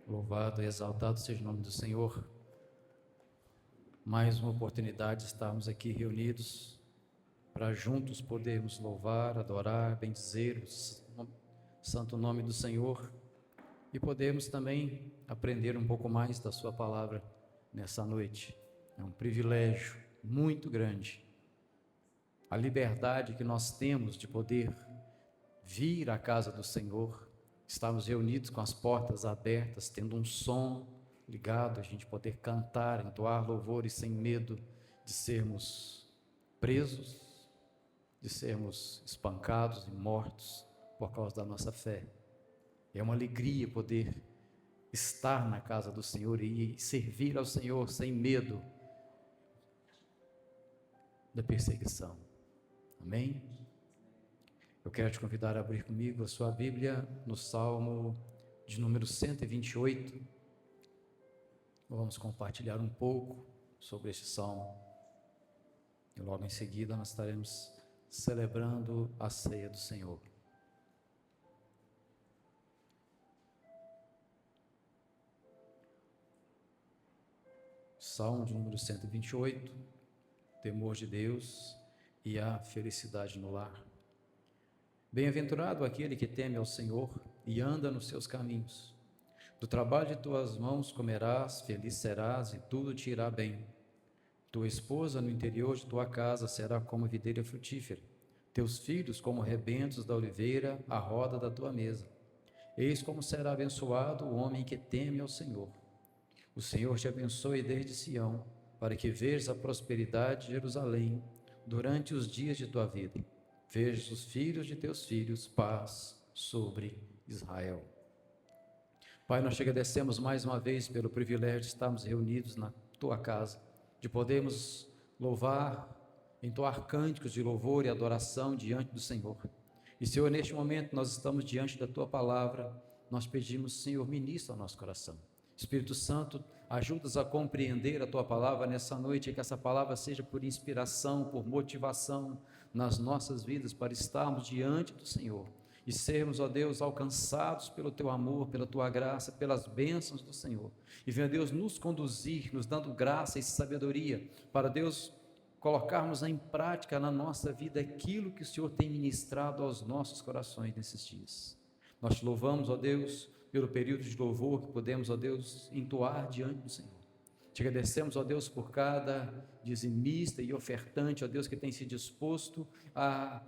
Louvado e exaltado seja o nome do Senhor. Mais uma oportunidade de estarmos aqui reunidos para juntos podermos louvar, adorar, bendizer o santo nome do Senhor e podermos também aprender um pouco mais da sua palavra nessa noite. É um privilégio muito grande a liberdade que nós temos de poder vir à casa do Senhor, estarmos reunidos com as portas abertas, tendo um som ligado, a gente poder cantar, entoar louvores sem medo de sermos presos, de sermos espancados e mortos por causa da nossa fé. É uma alegria poder estar na casa do Senhor e servir ao Senhor sem medo da perseguição. Amém? Eu quero te convidar a abrir comigo a sua Bíblia no Salmo de número 128. Vamos compartilhar um pouco sobre este Salmo. E logo em seguida nós estaremos celebrando a ceia do Senhor. Salmo de número 128, temor de Deus e a felicidade no lar. Bem-aventurado aquele que teme ao Senhor e anda nos seus caminhos. Do trabalho de tuas mãos comerás, feliz serás e tudo te irá bem. Tua esposa no interior de tua casa será como videira frutífera, teus filhos como rebentos da oliveira à roda da tua mesa. Eis como será abençoado o homem que teme ao Senhor. O Senhor te abençoe desde Sião, para que vejas a prosperidade de Jerusalém durante os dias de tua vida. Vejas os filhos de teus filhos, paz sobre Israel. Pai, nós te agradecemos mais uma vez pelo privilégio de estarmos reunidos na tua casa, de podermos louvar, entoar cânticos de louvor e adoração diante do Senhor. E, Senhor, neste momento nós estamos diante da tua palavra, nós pedimos, Senhor, ministra ao nosso coração. Espírito Santo, ajuda-nos a compreender a tua palavra nessa noite, e que essa palavra seja por inspiração, por motivação nas nossas vidas, para estarmos diante do Senhor e sermos, ó Deus, alcançados pelo teu amor, pela tua graça, pelas bênçãos do Senhor. E venha, Deus, nos conduzir, nos dando graça e sabedoria, para, Deus, colocarmos em prática na nossa vida aquilo que o Senhor tem ministrado aos nossos corações nesses dias. Nós te louvamos, ó Deus, pelo período de louvor que podemos, ó Deus, entoar diante do Senhor. Te agradecemos, ó Deus, por cada dizimista e ofertante, ó Deus, que tem se disposto a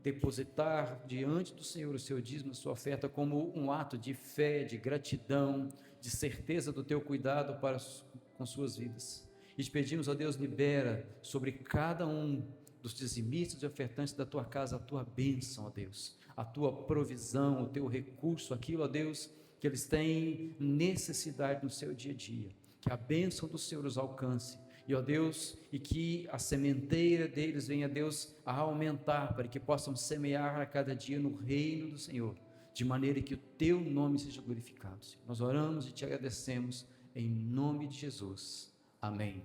depositar diante do Senhor o seu dízimo, a sua oferta, como um ato de fé, de gratidão, de certeza do teu cuidado com suas vidas. E te pedimos, ó Deus, libera sobre cada um dos dizimistas e ofertantes da tua casa a tua bênção, ó Deus, a tua provisão, o teu recurso, aquilo, ó Deus, que eles têm necessidade no seu dia a dia. Que a bênção do Senhor os alcance, e ó Deus, e que a sementeira deles venha, Deus, a aumentar, para que possam semear a cada dia no reino do Senhor, de maneira que o teu nome seja glorificado, Senhor. Nós oramos e te agradecemos em nome de Jesus. Amém.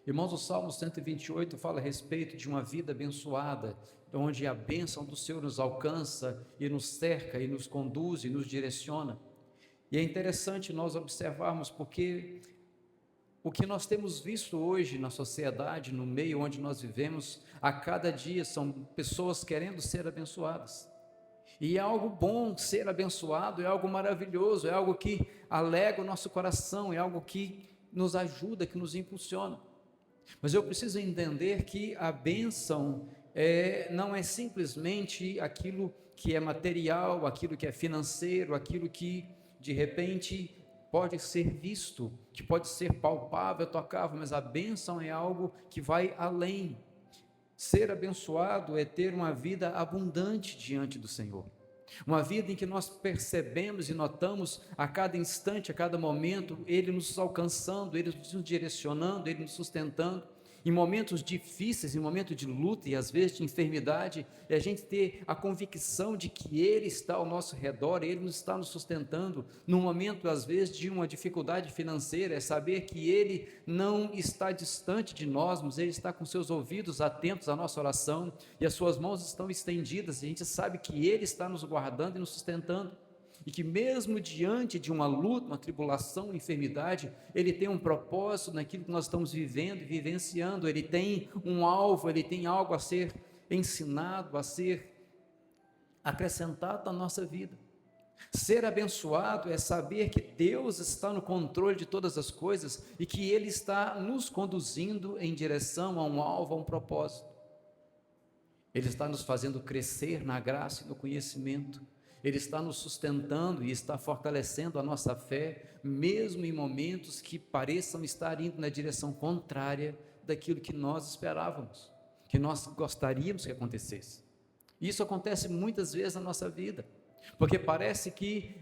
Irmãos, o Salmo 128 fala a respeito de uma vida abençoada, onde a bênção do Senhor nos alcança e nos cerca e nos conduz e nos direciona. E é interessante nós observarmos, porque o que nós temos visto hoje na sociedade, no meio onde nós vivemos, a cada dia são pessoas querendo ser abençoadas. E é algo bom ser abençoado, é algo maravilhoso, é algo que alegra o nosso coração, é algo que nos ajuda, que nos impulsiona. Mas eu preciso entender que a bênção não é simplesmente aquilo que é material, aquilo que é financeiro, aquilo que de repente pode ser visto, que pode ser palpável, tocável, mas a bênção é algo que vai além. Ser abençoado é ter uma vida abundante diante do Senhor. Uma vida em que nós percebemos e notamos a cada instante, a cada momento, Ele nos alcançando, Ele nos direcionando, Ele nos sustentando. Em momentos difíceis, em momentos de luta e às vezes de enfermidade, e a gente ter a convicção de que Ele está ao nosso redor, Ele nos está nos sustentando. No momento, às vezes, de uma dificuldade financeira, é saber que Ele não está distante de nós, mas Ele está com seus ouvidos atentos à nossa oração, e as suas mãos estão estendidas, e a gente sabe que Ele está nos guardando e nos sustentando. e que mesmo diante de uma luta, uma tribulação, uma enfermidade, Ele tem um propósito naquilo que nós estamos vivendo e vivenciando, Ele tem um alvo, Ele tem algo a ser ensinado, a ser acrescentado na nossa vida. Ser abençoado é saber que Deus está no controle de todas as coisas e que Ele está nos conduzindo em direção a um alvo, a um propósito. Ele está nos fazendo crescer na graça e no conhecimento. Ele está nos sustentando e está fortalecendo a nossa fé, mesmo em momentos que pareçam estar indo na direção contrária daquilo que nós esperávamos, que nós gostaríamos que acontecesse. Isso acontece muitas vezes na nossa vida, porque parece que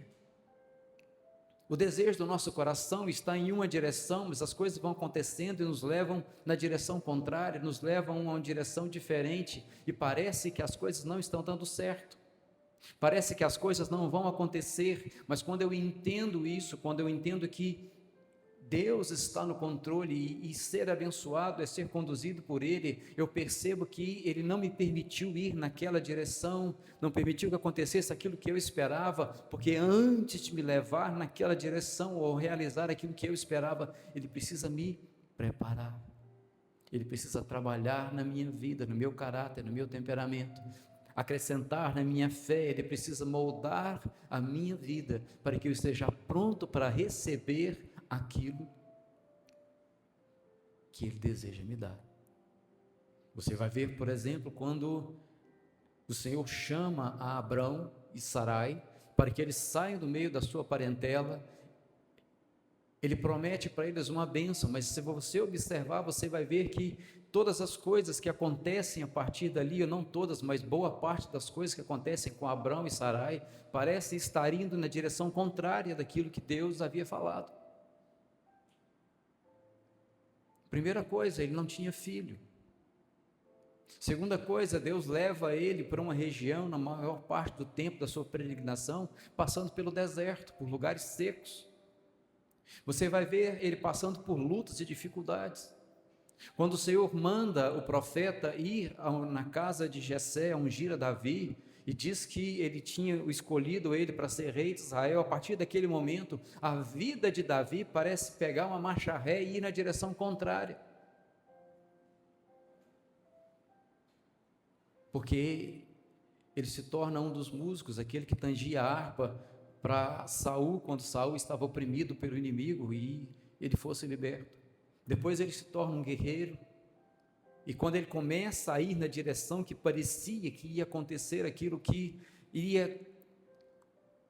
o desejo do nosso coração está em uma direção, mas as coisas vão acontecendo e nos levam na direção contrária, nos levam a uma direção diferente, e parece que as coisas não estão dando certo, parece que as coisas não vão acontecer, mas quando eu entendo isso, quando eu entendo que Deus está no controle e ser abençoado é ser conduzido por Ele, eu percebo que Ele não me permitiu ir naquela direção, não permitiu que acontecesse aquilo que eu esperava, porque antes de me levar naquela direção ou realizar aquilo que eu esperava, Ele precisa me preparar, Ele precisa trabalhar na minha vida, no meu caráter, no meu temperamento, acrescentar na minha fé, Ele precisa moldar a minha vida, para que eu esteja pronto para receber aquilo que Ele deseja me dar. Você vai ver, por exemplo, quando o Senhor chama a Abrão e Sarai, para que eles saiam do meio da sua parentela, Ele promete para eles uma bênção, mas se você observar, você vai ver que todas as coisas que acontecem a partir dali, ou não todas, mas boa parte das coisas que acontecem com Abrão e Sarai, parece estar indo na direção contrária daquilo que Deus havia falado. Primeira coisa, ele não tinha filho. Segunda coisa, Deus leva ele para uma região, na maior parte do tempo da sua peregrinação, passando pelo deserto, por lugares secos. Você vai ver ele passando por lutas e dificuldades. Quando o Senhor manda o profeta ir na casa de Jessé, ungir a Davi, e diz que ele tinha escolhido ele para ser rei de Israel, a partir daquele momento, a vida de Davi parece pegar uma marcha ré e ir na direção contrária. Porque ele se torna um dos músicos, aquele que tangia a harpa para Saul, quando Saul estava oprimido pelo inimigo e ele fosse liberto. Depois ele se torna um guerreiro, e quando ele começa a ir na direção que parecia que ia acontecer aquilo que iria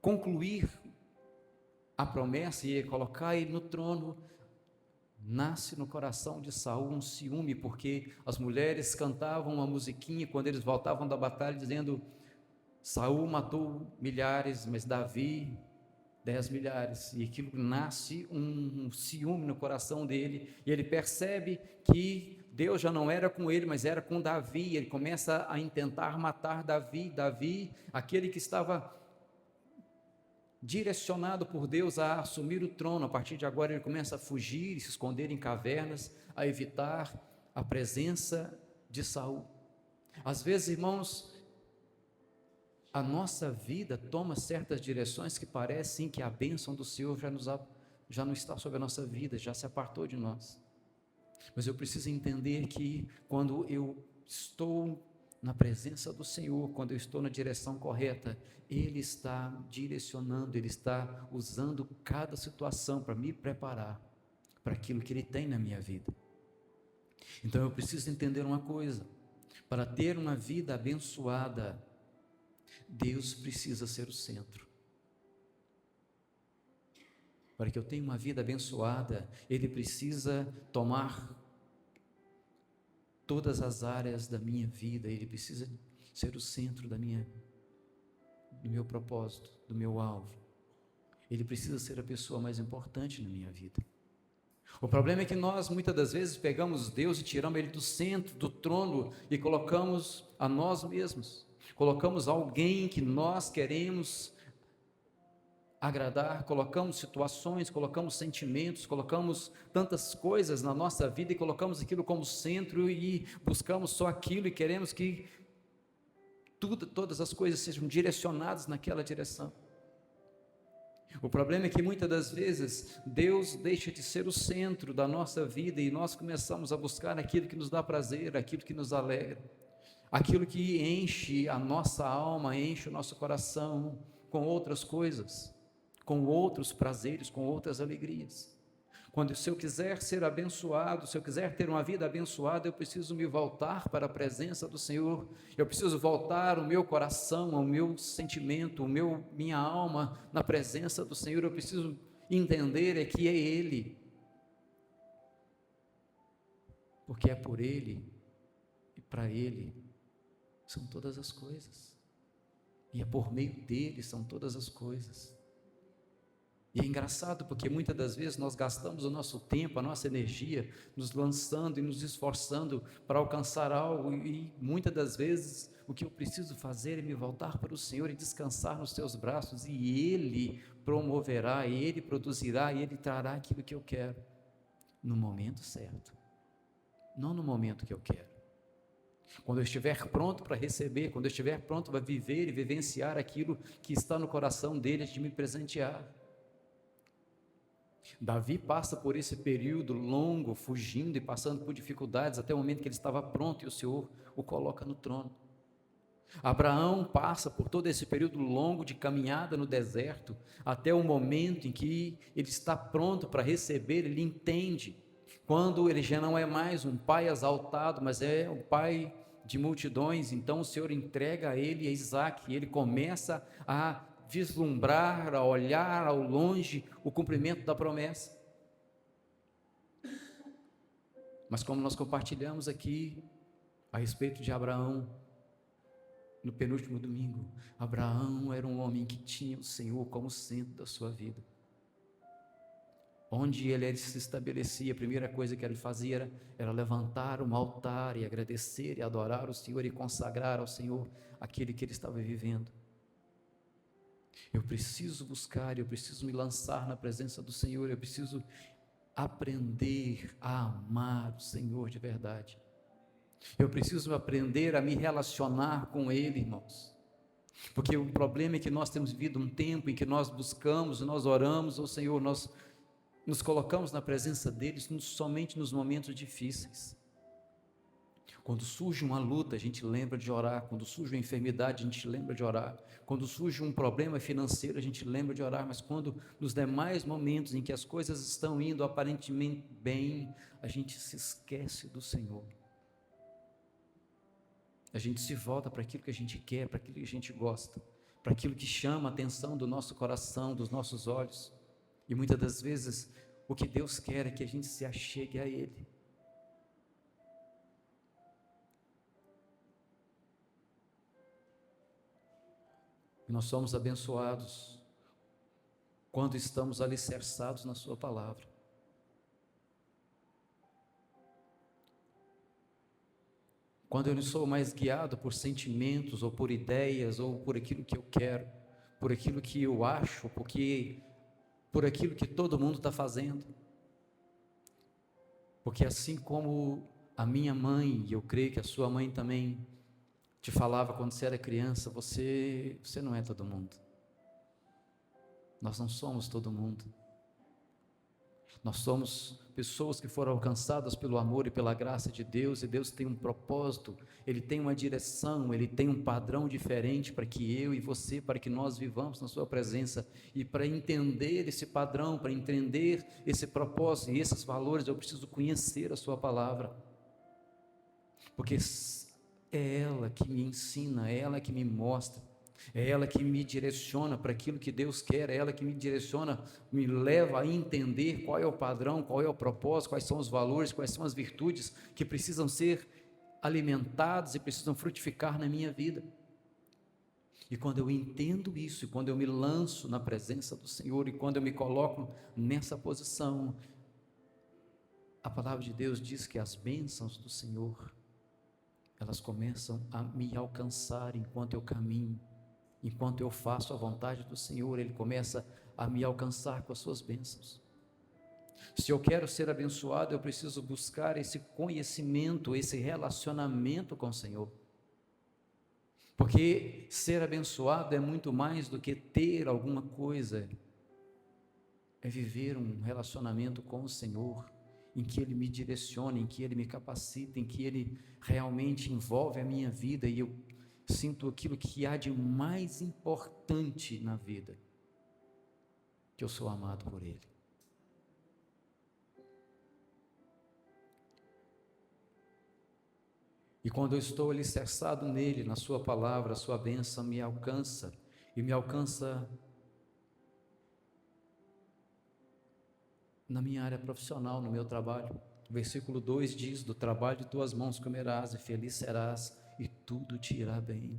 concluir a promessa, ia colocar ele no trono, nasce no coração de Saul um ciúme, porque as mulheres cantavam uma musiquinha quando eles voltavam da batalha, dizendo: Saul matou milhares, mas Davi 10 milhares, e aquilo nasce um ciúme no coração dele, e ele percebe que Deus já não era com ele, mas era com Davi. Ele começa a intentar matar Davi, aquele que estava direcionado por Deus a assumir o trono. A partir de agora ele começa a fugir, se esconder em cavernas, a evitar a presença de Saul. Às vezes, irmãos, a nossa vida toma certas direções que parecem que a bênção do Senhor já não está sobre a nossa vida, já se apartou de nós. Mas eu preciso entender que quando eu estou na presença do Senhor, quando eu estou na direção correta, Ele está direcionando, Ele está usando cada situação para me preparar para aquilo que Ele tem na minha vida. Então eu preciso entender uma coisa: para ter uma vida abençoada, Deus precisa ser o centro. Para que eu tenha uma vida abençoada, Ele precisa tomar todas as áreas da minha vida, Ele precisa ser o centro do meu propósito, do meu alvo. Ele precisa ser a pessoa mais importante na minha vida. O problema é que nós, muitas das vezes, pegamos Deus e tiramos Ele do centro, do trono, e colocamos a nós mesmos, colocamos alguém que nós queremos agradar, colocamos situações, colocamos sentimentos, colocamos tantas coisas na nossa vida e colocamos aquilo como centro e buscamos só aquilo e queremos que todas as coisas sejam direcionadas naquela direção. O problema é que muitas das vezes Deus deixa de ser o centro da nossa vida e nós começamos a buscar aquilo que nos dá prazer, aquilo que nos alegra, aquilo que enche a nossa alma, enche o nosso coração com outras coisas, com outros prazeres, com outras alegrias. Quando, se eu quiser ser abençoado, se eu quiser ter uma vida abençoada, eu preciso me voltar para a presença do Senhor, eu preciso voltar o meu coração, o meu sentimento, minha alma na presença do Senhor, eu preciso entender que é Ele, porque é por Ele e para Ele são todas as coisas, e é por meio dEle são todas as coisas. E é engraçado porque muitas das vezes nós gastamos o nosso tempo, a nossa energia, nos lançando e nos esforçando para alcançar algo, e muitas das vezes o que eu preciso fazer é me voltar para o Senhor e descansar nos seus braços, e Ele promoverá, e Ele produzirá, e Ele trará aquilo que eu quero, no momento certo, não no momento que eu quero. Quando eu estiver pronto para receber, quando eu estiver pronto para viver e vivenciar aquilo que está no coração dEle de me presentear. Davi passa por esse período longo, fugindo e passando por dificuldades, até o momento que ele estava pronto e o Senhor o coloca no trono. Abraão passa por todo esse período longo de caminhada no deserto, até o momento em que ele está pronto para receber, ele entende, quando ele já não é mais um pai exaltado, mas é um pai de multidões, então o Senhor entrega a ele a Isaque, e ele começa a vislumbrar, a olhar ao longe o cumprimento da promessa. Mas como nós compartilhamos aqui a respeito de Abraão no penúltimo domingo, Abraão era um homem que tinha o Senhor como centro da sua vida. Onde ele se estabelecia, a primeira coisa que ele fazia era levantar um altar e agradecer e adorar o Senhor e consagrar ao Senhor aquele que ele estava vivendo. Eu preciso buscar, eu preciso me lançar na presença do Senhor, eu preciso aprender a amar o Senhor de verdade. Eu preciso aprender a me relacionar com Ele, irmãos. Porque o problema é que nós temos vivido um tempo em que nós buscamos, nós oramos ao Senhor, nós nos colocamos na presença dEle somente nos momentos difíceis. Quando surge uma luta, a gente lembra de orar. Quando surge uma enfermidade, a gente lembra de orar. Quando surge um problema financeiro, a gente lembra de orar. Mas quando nos demais momentos em que as coisas estão indo aparentemente bem, a gente se esquece do Senhor. A gente se volta para aquilo que a gente quer, para aquilo que a gente gosta, para aquilo que chama a atenção do nosso coração, dos nossos olhos. E muitas das vezes, o que Deus quer é que a gente se achegue a Ele. Nós somos abençoados quando estamos alicerçados na sua palavra. Quando eu não sou mais guiado por sentimentos, ou por ideias, ou por aquilo que eu quero, por aquilo que eu acho, por aquilo que todo mundo está fazendo. Porque assim como a minha mãe, e eu creio que a sua mãe também, te falava quando você era criança, você não é todo mundo. Nós não somos todo mundo. Nós somos pessoas que foram alcançadas pelo amor e pela graça de Deus, e Deus tem um propósito, Ele tem uma direção, Ele tem um padrão diferente para que eu e você, para que nós vivamos na sua presença, e para entender esse padrão, para entender esse propósito e esses valores, eu preciso conhecer a sua palavra, porque é ela que me ensina, é ela que me mostra, é ela que me direciona para aquilo que Deus quer, é ela que me direciona, me leva a entender qual é o padrão, qual é o propósito, quais são os valores, quais são as virtudes que precisam ser alimentadas e precisam frutificar na minha vida. E quando eu entendo isso, e quando eu me lanço na presença do Senhor, e quando eu me coloco nessa posição, a palavra de Deus diz que as bênçãos do Senhor, elas começam a me alcançar enquanto eu caminho, enquanto eu faço a vontade do Senhor, Ele começa a me alcançar com as suas bênçãos. Se eu quero ser abençoado, eu preciso buscar esse conhecimento, esse relacionamento com o Senhor, porque ser abençoado é muito mais do que ter alguma coisa, é viver um relacionamento com o Senhor, em que Ele me direciona, em que Ele me capacita, em que Ele realmente envolve a minha vida e eu sinto aquilo que há de mais importante na vida, que eu sou amado por Ele. E quando eu estou alicerçado nele, na sua palavra, a sua bênção me alcança, e me alcança na minha área profissional, no meu trabalho. O versículo 2 diz: do trabalho de tuas mãos comerás, e feliz serás, e tudo te irá bem.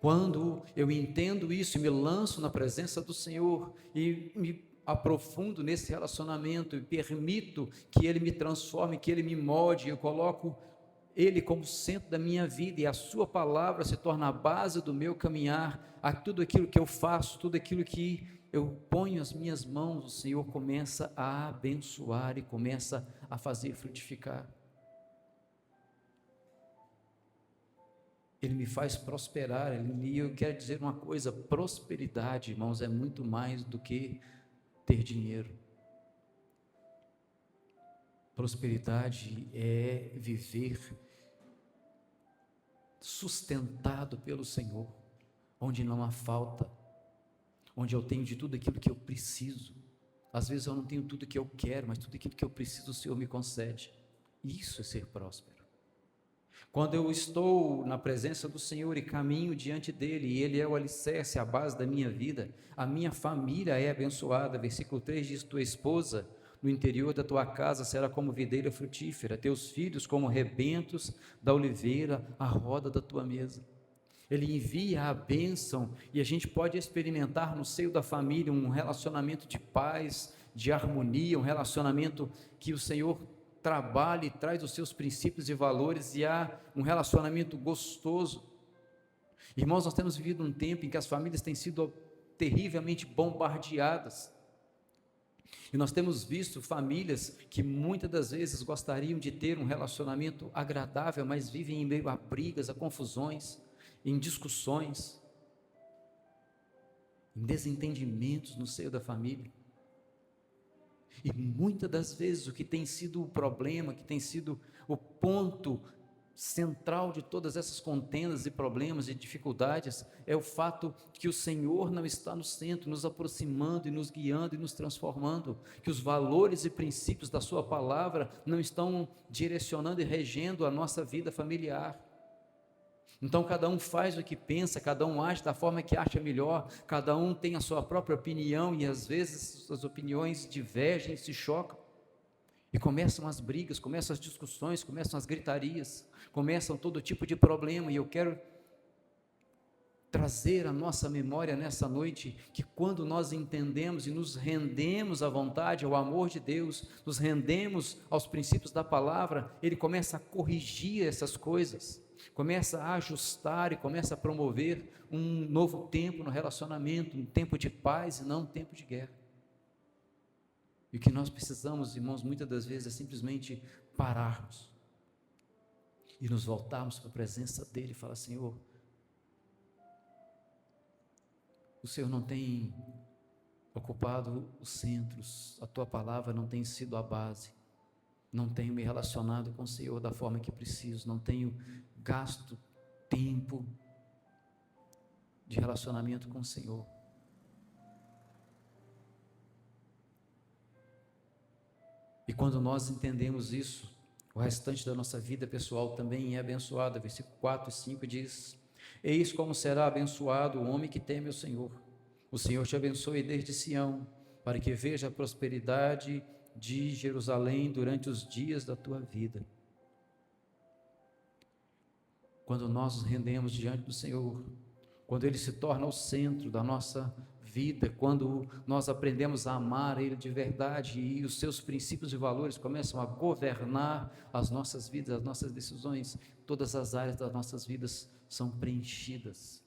Quando eu entendo isso e me lanço na presença do Senhor, e me aprofundo nesse relacionamento, e permito que Ele me transforme, que Ele me molde, eu coloco Ele como centro da minha vida, e a sua palavra se torna a base do meu caminhar, a tudo aquilo que eu faço, tudo aquilo que eu ponho as minhas mãos, o Senhor começa a abençoar e começa a fazer frutificar. Ele me faz prosperar, e eu quero dizer uma coisa: prosperidade, irmãos, é muito mais do que ter dinheiro. Prosperidade é viver sustentado pelo Senhor, onde não há falta, onde eu tenho de tudo aquilo que eu preciso. Às vezes eu não tenho tudo que eu quero, mas tudo aquilo que eu preciso o Senhor me concede. Isso é ser próspero. Quando eu estou na presença do Senhor e caminho diante dEle, e Ele é o alicerce, a base da minha vida, a minha família é abençoada. Versículo 3 diz: tua esposa no interior da tua casa será como videira frutífera, teus filhos como rebentos da oliveira à roda da tua mesa. Ele envia a bênção, e a gente pode experimentar no seio da família um relacionamento de paz, de harmonia, um relacionamento que o Senhor trabalha e traz os seus princípios e valores, e há um relacionamento gostoso. Irmãos, nós temos vivido um tempo em que as famílias têm sido terrivelmente bombardeadas, e nós temos visto famílias que muitas das vezes gostariam de ter um relacionamento agradável, mas vivem em meio a brigas, a confusões, em discussões, em desentendimentos no seio da família. E muitas das vezes o que tem sido o problema, que tem sido o ponto central de todas essas contendas e problemas e dificuldades, é o fato que o Senhor não está no centro, nos aproximando e nos guiando e nos transformando, que os valores e princípios da sua palavra não estão direcionando e regendo a nossa vida familiar. Então cada um faz o que pensa, cada um age da forma que acha melhor, cada um tem a sua própria opinião, e às vezes as opiniões divergem, se chocam, e começam as brigas, começam as discussões, começam as gritarias, começam todo tipo de problema. E eu quero trazer à nossa memória nessa noite, que quando nós entendemos e nos rendemos à vontade, ao amor de Deus, nos rendemos aos princípios da palavra, Ele começa a corrigir essas coisas, começa a ajustar e começa a promover um novo tempo no relacionamento, um tempo de paz e não um tempo de guerra. E o que nós precisamos, irmãos, muitas das vezes é simplesmente pararmos e nos voltarmos para a presença dEle e falar: Senhor, o Senhor não tem ocupado os centros, a Tua palavra não tem sido a base, não tenho me relacionado com o Senhor da forma que preciso, não tenho gasto tempo de relacionamento com o Senhor. E quando nós entendemos isso, o restante da nossa vida pessoal também é abençoado. Versículo 4 e 5 diz: eis como será abençoado o homem que teme o Senhor. O Senhor te abençoe desde Sião, para que veja a prosperidade de Jerusalém durante os dias da tua vida. Quando nós nos rendemos diante do Senhor, quando Ele se torna o centro da nossa vida, quando nós aprendemos a amar Ele de verdade e os seus princípios e valores começam a governar as nossas vidas, as nossas decisões, todas as áreas das nossas vidas são preenchidas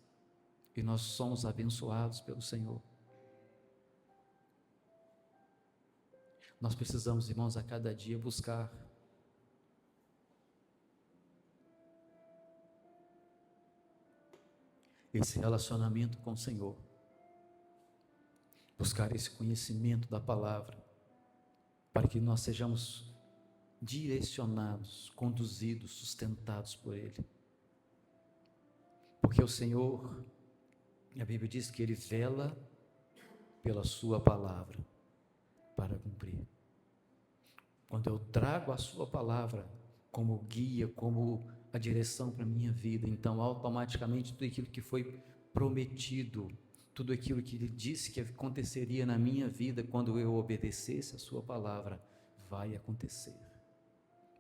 e nós somos abençoados pelo Senhor. Nós precisamos, irmãos, a cada dia buscar esse relacionamento com o Senhor. buscar esse conhecimento da palavra, para que nós sejamos direcionados, conduzidos, sustentados por Ele. Porque o Senhor, a Bíblia diz que Ele vela pela sua palavra para cumprir. Quando eu trago a sua palavra como guia, como a direção para a minha vida, então automaticamente tudo aquilo que foi prometido, tudo aquilo que Ele disse que aconteceria na minha vida quando eu obedecesse a sua palavra, vai acontecer.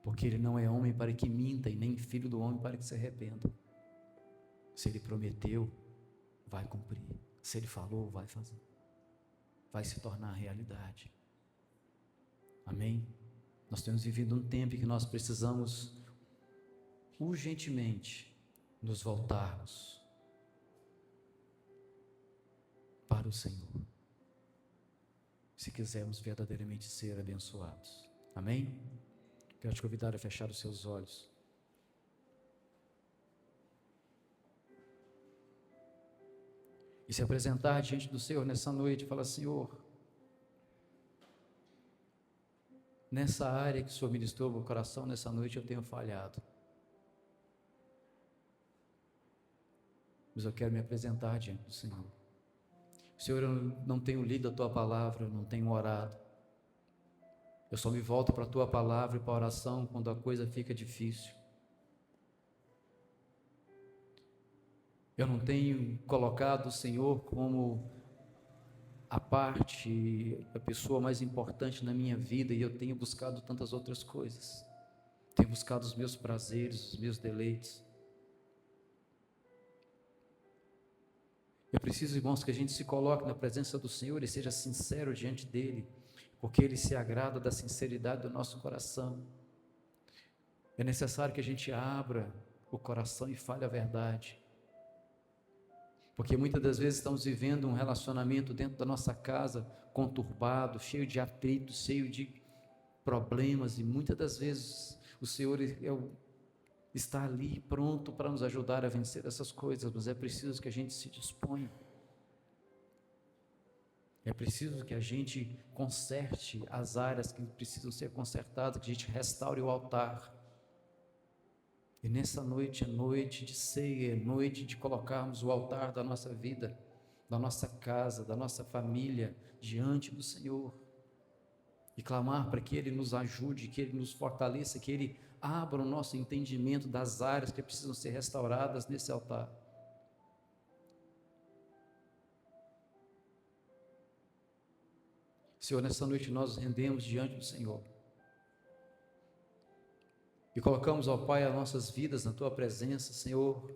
Porque Ele não é homem para que minta, e nem filho do homem para que se arrependa. Se Ele prometeu, vai cumprir. Se Ele falou, vai fazer. Vai se tornar realidade. Amém? Nós temos vivido um tempo em que nós precisamos urgentemente nos voltarmos para o Senhor, se quisermos verdadeiramente ser abençoados. Amém? Quero te convidar a fechar os seus olhos. E se apresentar diante do Senhor nessa noite e falar: Senhor, nessa área que o Senhor ministrou no meu coração nessa noite eu tenho falhado. Mas eu quero me apresentar diante do Senhor. Senhor, eu não tenho lido a Tua palavra, eu não tenho orado. Eu só me volto para a Tua palavra e para a oração quando a coisa fica difícil. Eu não tenho colocado o Senhor como a pessoa mais importante na minha vida, e eu tenho buscado tantas outras coisas. Tenho buscado os meus prazeres, os meus deleites. Eu preciso, irmãos, que a gente se coloque na presença do Senhor e seja sincero diante dEle, porque Ele se agrada da sinceridade do nosso coração. É necessário que a gente abra o coração e fale a verdade, porque muitas das vezes estamos vivendo um relacionamento dentro da nossa casa conturbado, cheio de atritos, cheio de problemas, e muitas das vezes o Senhor está ali pronto para nos ajudar a vencer essas coisas, mas é preciso que a gente se disponha. É preciso que a gente conserte as áreas que precisam ser consertadas, que a gente restaure o altar. E nessa noite é noite de ceia, é noite de colocarmos o altar da nossa vida, da nossa casa, da nossa família diante do Senhor, e clamar para que Ele nos ajude, que Ele nos fortaleça, que Ele abra o nosso entendimento das áreas que precisam ser restauradas nesse altar. Senhor, nessa noite nós nos rendemos diante do Senhor e colocamos, ó Pai, as nossas vidas na Tua presença, Senhor,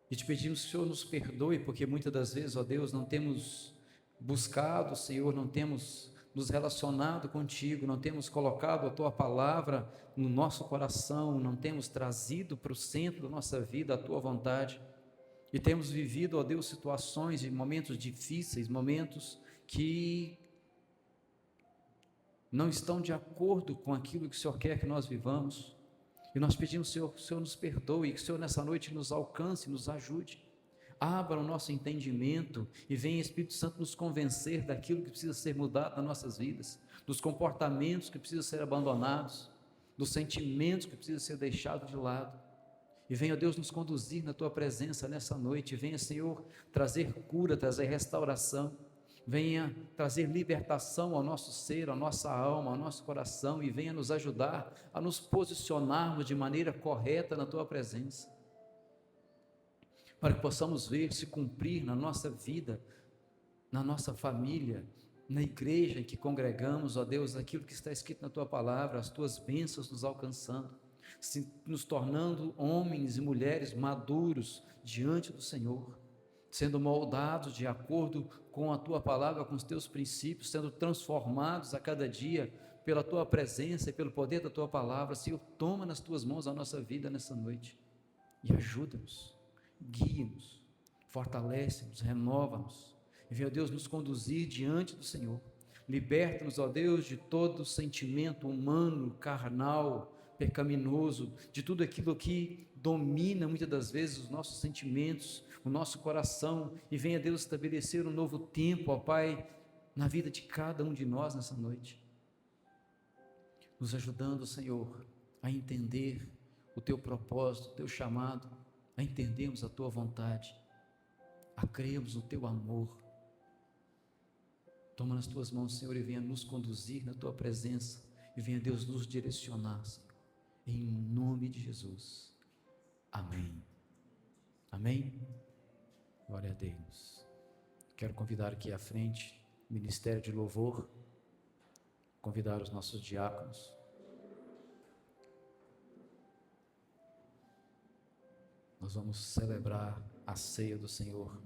e te pedimos que o Senhor nos perdoe, porque muitas das vezes, ó Deus, não temos buscado, Senhor, não temos nos relacionado contigo, não temos colocado a Tua palavra no nosso coração, não temos trazido para o centro da nossa vida a Tua vontade, e temos vivido, ó Deus, situações e momentos difíceis, momentos que não estão de acordo com aquilo que o Senhor quer que nós vivamos, e nós pedimos, Senhor, que o Senhor nos perdoe, que o Senhor nessa noite nos alcance, nos ajude, abra o nosso entendimento, e venha Espírito Santo nos convencer daquilo que precisa ser mudado nas nossas vidas, dos comportamentos que precisam ser abandonados, dos sentimentos que precisam ser deixados de lado, e venha, Deus, nos conduzir na Tua presença nessa noite, venha, Senhor, trazer cura, trazer restauração, venha trazer libertação ao nosso ser, à nossa alma, ao nosso coração, e venha nos ajudar a nos posicionarmos de maneira correta na Tua presença, para que possamos ver se cumprir na nossa vida, na nossa família, na igreja em que congregamos, ó Deus, aquilo que está escrito na Tua palavra, as Tuas bênçãos nos alcançando, nos tornando homens e mulheres maduros diante do Senhor, sendo moldados de acordo com a Tua palavra, com os Teus princípios, sendo transformados a cada dia pela Tua presença e pelo poder da Tua palavra. Senhor, toma nas Tuas mãos a nossa vida nessa noite e ajuda-nos, guia-nos, fortalece-nos, renova-nos, e venha, Deus, nos conduzir diante do Senhor. Liberta-nos, ó Deus, de todo sentimento humano, carnal, pecaminoso, de tudo aquilo que domina muitas das vezes os nossos sentimentos, o nosso coração, e venha Deus estabelecer um novo tempo, ó Pai, na vida de cada um de nós nessa noite, nos ajudando, Senhor, a entender o Teu propósito, o Teu chamado, a entendermos a Tua vontade, a crermos no Teu amor. Toma nas Tuas mãos, Senhor, e venha nos conduzir na Tua presença, e venha Deus nos direcionar, Senhor, em nome de Jesus. Amém. Amém? Glória a Deus. Quero convidar aqui à frente o Ministério de Louvor, convidar os nossos diáconos. Nós vamos celebrar a ceia do Senhor.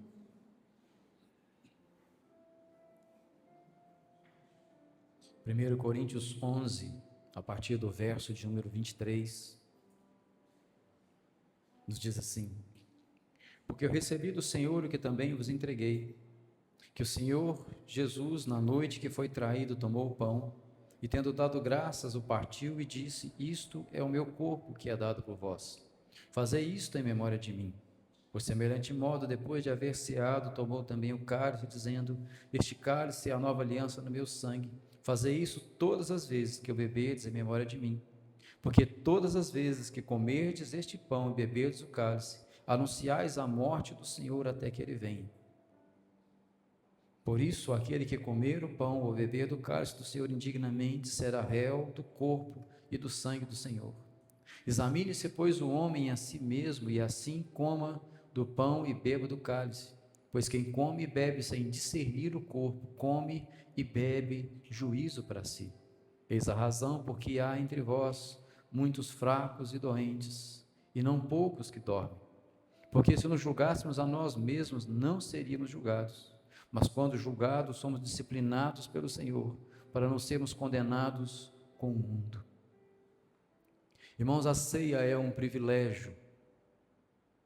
Primeiro Coríntios 11, a partir do verso de número 23, nos diz assim: porque eu recebi do Senhor o que também vos entreguei, que o Senhor Jesus, na noite que foi traído, tomou o pão, e tendo dado graças, o partiu e disse: isto é o meu corpo que é dado por vós. Fazei isto em memória de mim. Por semelhante modo, depois de haver ceado, tomou também o cálice, dizendo: este cálice é a nova aliança no meu sangue. Fazei isso todas as vezes que o beberdes em memória de mim. Porque todas as vezes que comerdes este pão e beberdes o cálice, anunciais a morte do Senhor até que Ele venha. Por isso, aquele que comer o pão ou beber do cálice do Senhor indignamente será réu do corpo e do sangue do Senhor. Examine-se, pois, o homem a si mesmo, e assim coma do pão e beba do cálice. Pois quem come e bebe sem discernir o corpo, come e bebe juízo para si. Eis a razão porque há entre vós muitos fracos e doentes, e não poucos que dormem. Porque se nos julgássemos a nós mesmos, não seríamos julgados. Mas quando julgados, somos disciplinados pelo Senhor, para não sermos condenados com o mundo. Irmãos, a ceia é um privilégio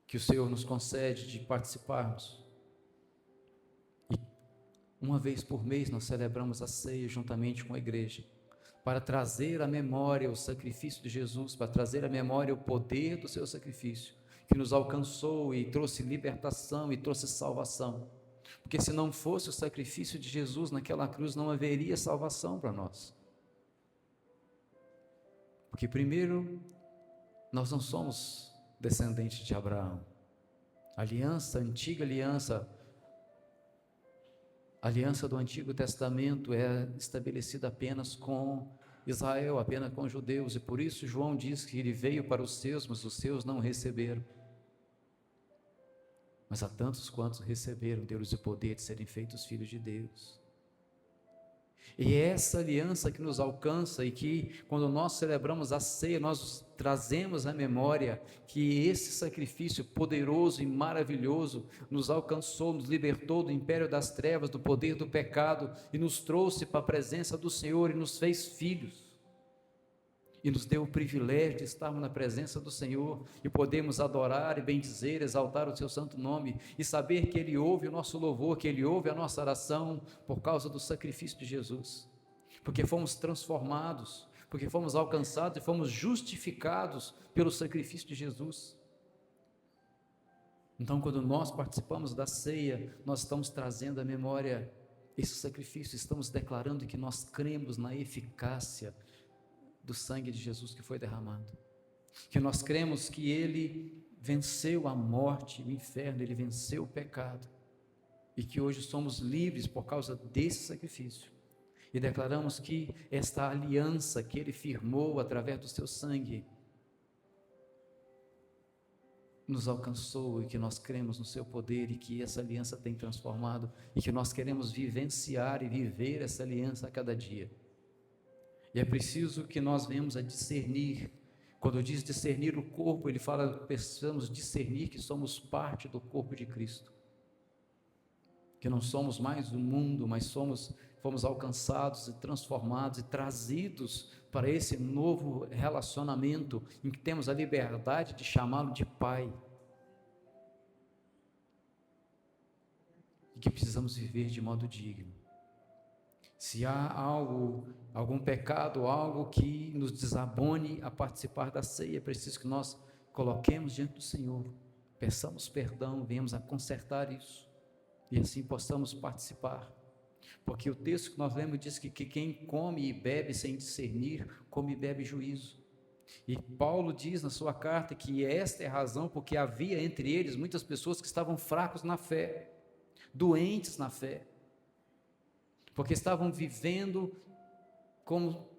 que o Senhor nos concede de participarmos. E uma vez por mês nós celebramos a ceia juntamente com a igreja, para trazer à memória o sacrifício de Jesus, para trazer à memória o poder do seu sacrifício, que nos alcançou e trouxe libertação e trouxe salvação. Porque se não fosse o sacrifício de Jesus naquela cruz, não haveria salvação para nós. Porque primeiro, nós não somos descendentes de Abraão. A antiga aliança do Antigo Testamento é estabelecida apenas com Israel, apenas com os judeus, e por isso João diz que ele veio para os seus, mas os seus não receberam. Mas a tantos quantos receberam, deu-lhes o poder de serem feitos filhos de Deus. E é essa aliança que nos alcança, e que quando nós celebramos a ceia, nós trazemos à memória que esse sacrifício poderoso e maravilhoso nos alcançou, nos libertou do império das trevas, do poder do pecado, e nos trouxe para a presença do Senhor e nos fez filhos. E nos deu o privilégio de estarmos na presença do Senhor e podemos adorar e bendizer, exaltar o seu santo nome e saber que Ele ouve o nosso louvor, que Ele ouve a nossa oração por causa do sacrifício de Jesus, porque fomos transformados, porque fomos alcançados e fomos justificados pelo sacrifício de Jesus. Então, quando nós participamos da ceia, nós estamos trazendo à memória esse sacrifício, estamos declarando que nós cremos na eficácia do sangue de Jesus que foi derramado, que nós cremos que Ele venceu a morte, o inferno, Ele venceu o pecado, e que hoje somos livres por causa desse sacrifício, e declaramos que esta aliança que Ele firmou através do seu sangue, nos alcançou, e que nós cremos no seu poder, e que essa aliança tem transformado, e que nós queremos vivenciar e viver essa aliança a cada dia. E é preciso que nós venhamos a discernir. Quando diz discernir o corpo, ele fala, precisamos discernir que somos parte do corpo de Cristo, que não somos mais o mundo, mas fomos alcançados e transformados e trazidos para esse novo relacionamento, em que temos a liberdade de chamá-lo de Pai, e que precisamos viver de modo digno. Se há algum pecado, algo que nos desabone a participar da ceia, é preciso que nós coloquemos diante do Senhor, peçamos perdão, venhamos a consertar isso, e assim possamos participar, porque o texto que nós lemos diz que quem come e bebe sem discernir, come e bebe juízo. E Paulo diz na sua carta que esta é a razão porque havia entre eles muitas pessoas que estavam fracos na fé, doentes na fé, porque estavam vivendo como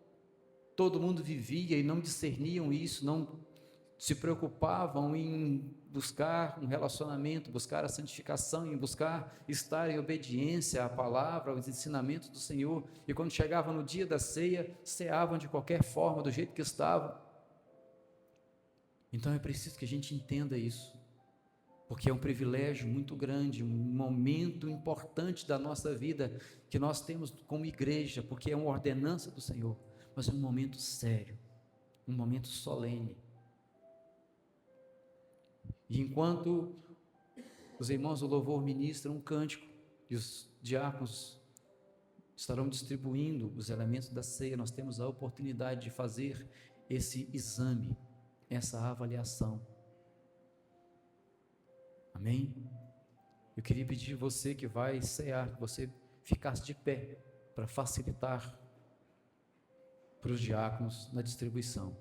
todo mundo vivia e não discerniam isso, não se preocupavam em buscar um relacionamento, buscar a santificação, em buscar estar em obediência à palavra, aos ensinamentos do Senhor, e quando chegavam no dia da ceia, ceavam de qualquer forma, do jeito que estavam. Então é preciso que a gente entenda isso, porque é um privilégio muito grande, um momento importante da nossa vida, que nós temos como igreja, porque é uma ordenança do Senhor, mas é um momento sério, um momento solene. E enquanto os irmãos do louvor ministram um cântico, e os diáconos estarão distribuindo os elementos da ceia, nós temos a oportunidade de fazer esse exame, essa avaliação. Amém? Eu queria pedir a você que vai cear, que você ficasse de pé, para facilitar para os diáconos na distribuição.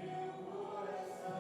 Meu coração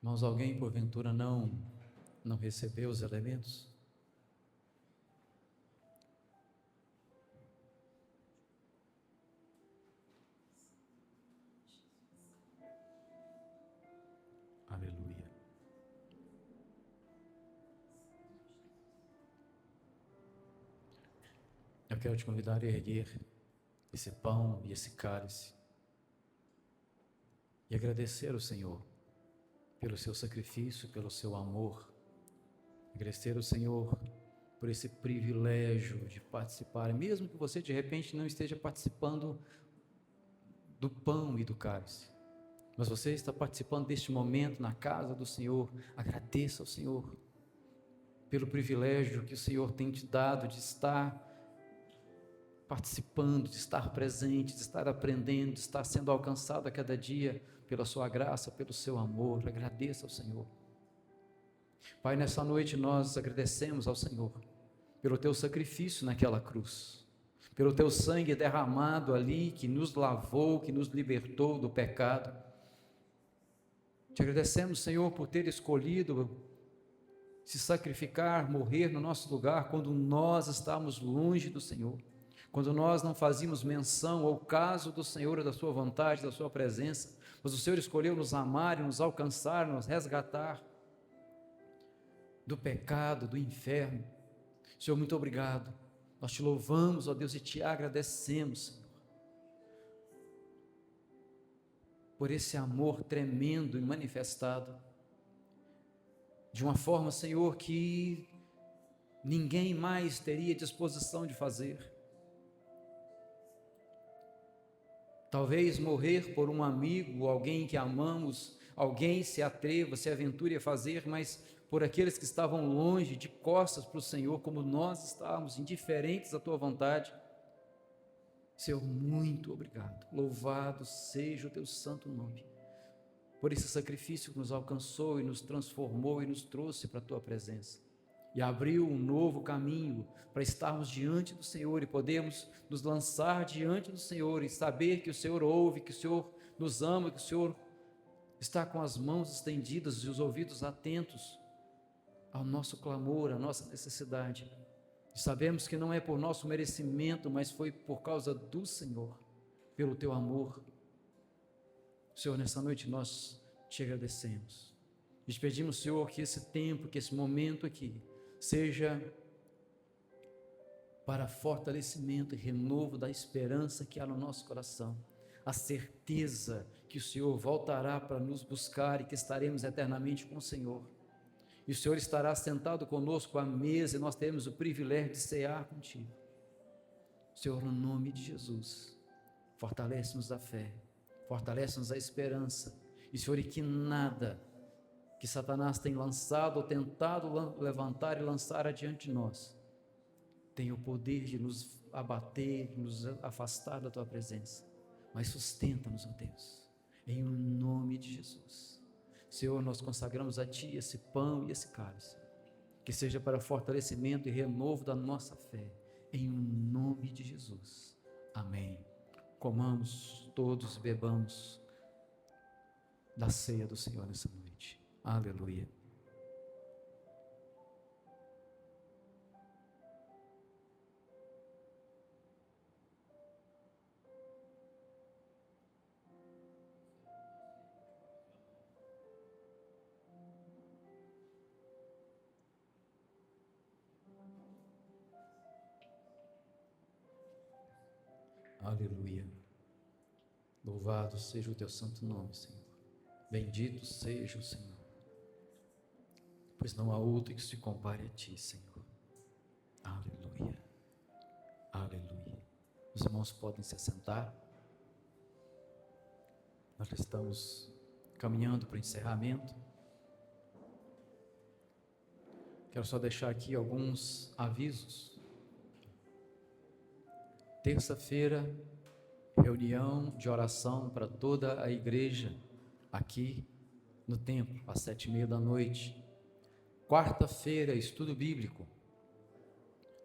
Irmãos, alguém porventura não recebeu os elementos? Aleluia. Eu quero te convidar a erguer esse pão e esse cálice e agradecer ao Senhor pelo seu sacrifício, pelo seu amor. Agradecer ao Senhor por esse privilégio de participar, mesmo que você de repente não esteja participando do pão e do cálice, mas você está participando deste momento na casa do Senhor. Agradeça ao Senhor pelo privilégio que o Senhor tem te dado de estar participando, de estar presente, de estar aprendendo, de estar sendo alcançado a cada dia pela sua graça, pelo seu amor. Agradeça ao Senhor. Pai, nessa noite nós agradecemos ao Senhor pelo teu sacrifício naquela cruz, pelo teu sangue derramado ali, que nos lavou, que nos libertou do pecado. Te agradecemos, Senhor, por ter escolhido se sacrificar, morrer no nosso lugar, quando nós estávamos longe do Senhor, quando nós não fazíamos menção ao caso do Senhor e da sua vontade, da sua presença, mas o Senhor escolheu nos amar e nos alcançar, nos resgatar do pecado, do inferno. Senhor, muito obrigado. Nós te louvamos, ó Deus, e te agradecemos, Senhor, por esse amor tremendo e manifestado de uma forma, Senhor, que ninguém mais teria disposição de fazer. Talvez morrer por um amigo, alguém que amamos, alguém se atreva, se aventure a fazer, mas por aqueles que estavam longe, de costas para o Senhor, como nós estávamos, indiferentes à tua vontade. Senhor, muito obrigado. Louvado seja o teu santo nome, por esse sacrifício que nos alcançou e nos transformou e nos trouxe para a tua presença, e abriu um novo caminho para estarmos diante do Senhor e podermos nos lançar diante do Senhor e saber que o Senhor ouve, que o Senhor nos ama, que o Senhor está com as mãos estendidas e os ouvidos atentos ao nosso clamor, à nossa necessidade. E sabemos que não é por nosso merecimento, mas foi por causa do Senhor, pelo teu amor. Senhor, nessa noite nós te agradecemos e te pedimos, Senhor, que esse tempo, que esse momento aqui seja para fortalecimento e renovo da esperança que há no nosso coração, a certeza que o Senhor voltará para nos buscar e que estaremos eternamente com o Senhor, e o Senhor estará sentado conosco à mesa e nós teremos o privilégio de cear contigo. Senhor, no nome de Jesus, fortalece-nos a fé, fortalece-nos a esperança, e Senhor, e que nada que Satanás tem lançado ou tentado levantar e lançar adiante de nós tem o poder de nos abater, de nos afastar da tua presença, mas sustenta-nos, ó Deus, em nome de Jesus. Senhor, nós consagramos a Ti esse pão e esse cálice, que seja para fortalecimento e renovo da nossa fé, em nome de Jesus. Amém. Comamos todos, bebamos da ceia do Senhor nessa noite. Aleluia. Aleluia. Louvado seja o teu santo nome, Senhor. Bendito seja o Senhor, pois não há outro que se compare a Ti, Senhor. Aleluia. Aleluia. Os irmãos podem se assentar. Nós estamos caminhando para o encerramento. Quero só deixar aqui alguns avisos. Terça-feira, reunião de oração para toda a igreja aqui no templo, às 7:30 da noite. Quarta-feira, estudo bíblico.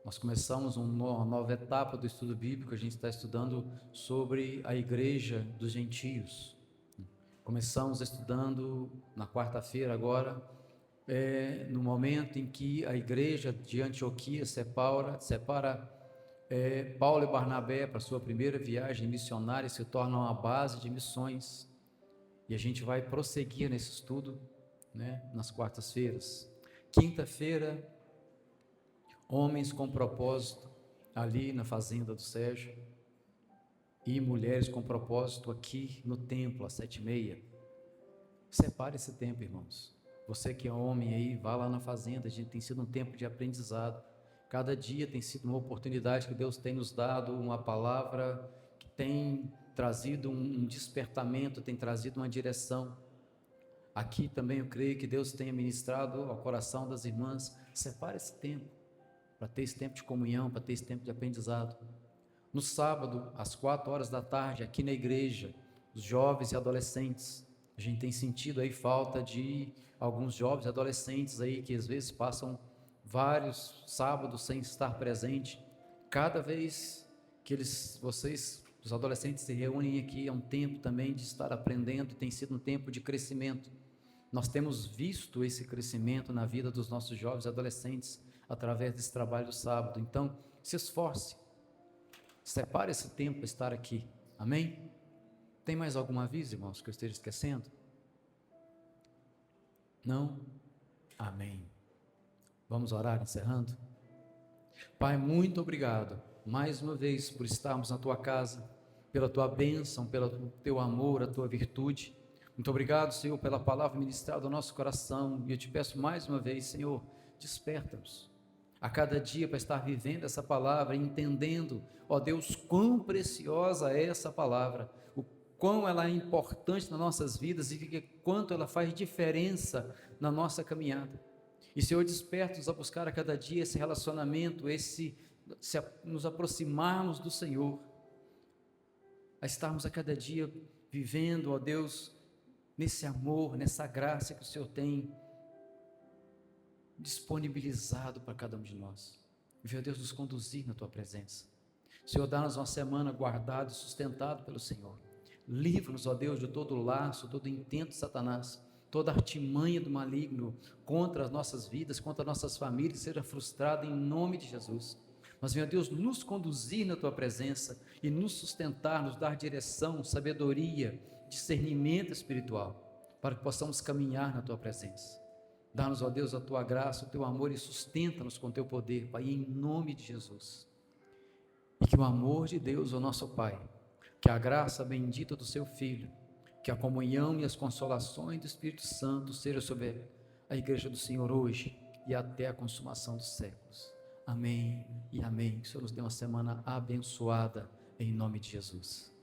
Nós começamos uma nova etapa do estudo bíblico. A gente está estudando sobre a igreja dos gentios. Começamos estudando na quarta-feira agora, no momento em que a igreja de Antioquia separa Paulo e Barnabé para sua primeira viagem missionária, se torna uma base de missões, e a gente vai prosseguir nesse estudo, né, nas quartas-feiras. Quinta-feira, homens com propósito ali na fazenda do Sérgio, e mulheres com propósito aqui no templo às 7h30. Separe esse tempo, irmãos. Você que é homem aí, vá lá na fazenda. A gente tem sido um tempo de aprendizado. Cada dia tem sido uma oportunidade que Deus tem nos dado, uma palavra que tem trazido um despertamento, tem trazido uma direção. Aqui também eu creio que Deus tenha ministrado ao coração das irmãs. Separe esse tempo, para ter esse tempo de comunhão, para ter esse tempo de aprendizado. No sábado, às 4h, aqui na igreja, os jovens e adolescentes, a gente tem sentido aí falta de alguns jovens e adolescentes aí que às vezes passam vários sábados sem estar presente. Cada vez que os adolescentes se reúnem aqui, é um tempo também de estar aprendendo, tem sido um tempo de crescimento. Nós temos visto esse crescimento na vida dos nossos jovens e adolescentes através desse trabalho do sábado. Então, se esforce, separe esse tempo para estar aqui, amém? Tem mais algum aviso, irmãos, que eu esteja esquecendo? Não? Amém. Vamos orar encerrando? Pai, muito obrigado mais uma vez por estarmos na tua casa, pela tua bênção, pelo teu amor, a tua virtude. Muito obrigado, Senhor, pela palavra ministrada ao nosso coração, e eu te peço mais uma vez, Senhor, desperta-nos a cada dia para estar vivendo essa palavra, entendendo, ó Deus, quão preciosa é essa palavra, o quão ela é importante nas nossas vidas e quanto ela faz diferença na nossa caminhada. E, Senhor, desperta-nos a buscar a cada dia esse relacionamento, nos aproximarmos do Senhor, a estarmos a cada dia vivendo, ó Deus, nesse amor, nessa graça que o Senhor tem disponibilizado para cada um de nós. Venha, Deus, nos conduzir na tua presença. Senhor, dá-nos uma semana guardada e sustentado pelo Senhor. Livra-nos, ó Deus, de todo laço, todo intento de Satanás, toda artimanha do maligno contra as nossas vidas, contra as nossas famílias, seja frustrada em nome de Jesus. Mas venha, Deus, nos conduzir na tua presença e nos sustentar, nos dar direção, sabedoria, discernimento espiritual, para que possamos caminhar na tua presença. Dá-nos, ó Deus, a tua graça, o teu amor, e sustenta-nos com o teu poder, Pai, em nome de Jesus. E que o amor de Deus, o nosso Pai, que a graça bendita do seu Filho, que a comunhão e as consolações do Espírito Santo sejam sobre a igreja do Senhor hoje e até a consumação dos séculos. Amém e amém. Que o Senhor nos dê uma semana abençoada, em nome de Jesus.